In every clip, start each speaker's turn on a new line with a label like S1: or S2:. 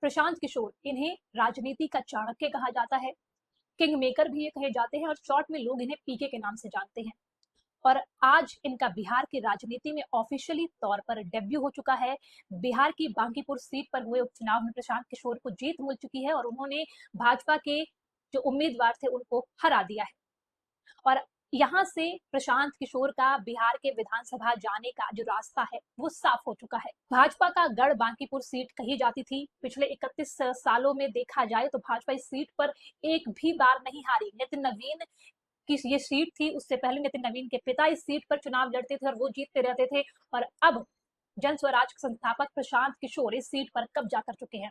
S1: प्रशांत किशोर, इन्हें राजनीति का चाणक्य कहा जाता है, किंग मेकर भी ये कहे जाते हैं और शॉर्ट में लोग इन्हें पीके के नाम से जानते हैं। और आज इनका बिहार की राजनीति में ऑफिशियली तौर पर डेब्यू हो चुका है। बिहार की बांकीपुर सीट पर हुए उपचुनाव में प्रशांत किशोर को जीत मिल चुकी है और उन्होंने भाजपा के जो उम्मीदवार थे उनको हरा दिया है। और यहाँ से प्रशांत किशोर का बिहार के विधानसभा जाने का जो रास्ता है वो साफ हो चुका है। भाजपा का गढ़ बांकीपुर सीट कही जाती थी। पिछले 31 सालों में देखा जाए तो भाजपा इस सीट पर एक भी बार नहीं हारी। नितिन नवीन की ये सीट थी, उससे पहले नितिन नवीन के पिता इस सीट पर चुनाव लड़ते थे और वो जीतते रहते थे। और अब जन स्वराज के संस्थापक प्रशांत किशोर इस सीट पर कब्जा कर चुके हैं।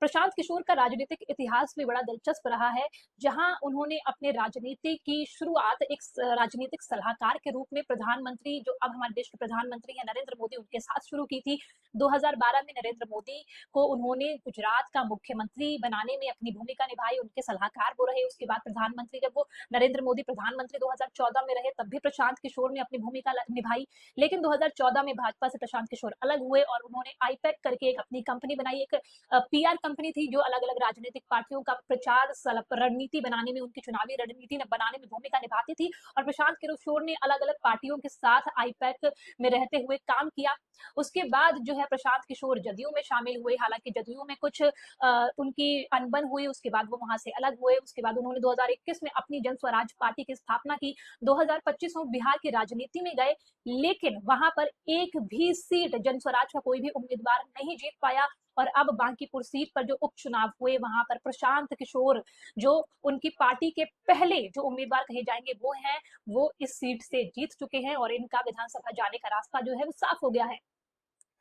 S1: प्रशांत किशोर का राजनीतिक इतिहास भी बड़ा दिलचस्प रहा है, जहां उन्होंने अपने राजनीति की शुरुआत एक राजनीतिक सलाहकार के रूप में प्रधानमंत्री, जो अब हमारे देश के प्रधानमंत्री हैं नरेंद्र मोदी, उनके साथ शुरू की थी। 2012 में नरेंद्र मोदी को उन्होंने गुजरात का मुख्यमंत्री बनाने में अपनी भूमिका निभाई, उनके सलाहकार वो रहे। उसके बाद प्रधानमंत्री, जब वो नरेंद्र मोदी प्रधानमंत्री 2014 में रहे, तब भी प्रशांत किशोर ने अपनी भूमिका निभाई। लेकिन 2014 में भाजपा से प्रशांत किशोर अलग हुए और उन्होंने आईपैक करके एक अपनी कंपनी बनाई, एक पीआर कंपनी थी जो अलग अलग राजनीतिक पार्टियों का प्रचार रणनीति बनाने में, उनकी चुनावी रणनीति बनाने में भूमिका निभाती थी। और प्रशांत किशोर ने अलग अलग पार्टियों के साथ आईपैक में रहते हुए काम किया। उसके बाद जो है प्रशांत किशोर जदयू में शामिल हुए। हालांकि जदयू में कुछ उनकी अनबन हुई, उसके बाद वो वहां से अलग हुए। उसके बाद उन्होंने 2021 में अपनी जन स्वराज पार्टी की स्थापना की। 2025 में बिहार की राजनीति में गए, लेकिन वहां पर एक भी सीट जन स्वराज का कोई भी उम्मीदवार नहीं जीत पाया। और अब बांकीपुर सीट पर जो उपचुनाव हुए, वहां पर प्रशांत किशोर, जो उनकी पार्टी के पहले जो उम्मीदवार कहे जाएंगे वो हैं, वो इस सीट से जीत चुके हैं और इनका विधानसभा जाने का रास्ता जो है वो साफ हो गया है।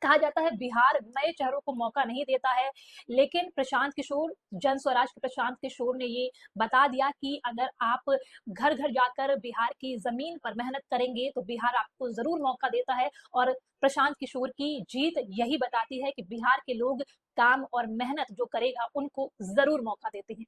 S1: कहा जाता है बिहार नए चेहरों को मौका नहीं देता है, लेकिन प्रशांत किशोर, जन स्वराज के प्रशांत किशोर ने ये बता दिया कि अगर आप घर घर जाकर बिहार की जमीन पर मेहनत करेंगे तो बिहार आपको जरूर मौका देता है। और प्रशांत किशोर की जीत यही बताती है कि बिहार के लोग काम और मेहनत जो करेगा उनको जरूर मौका देते हैं।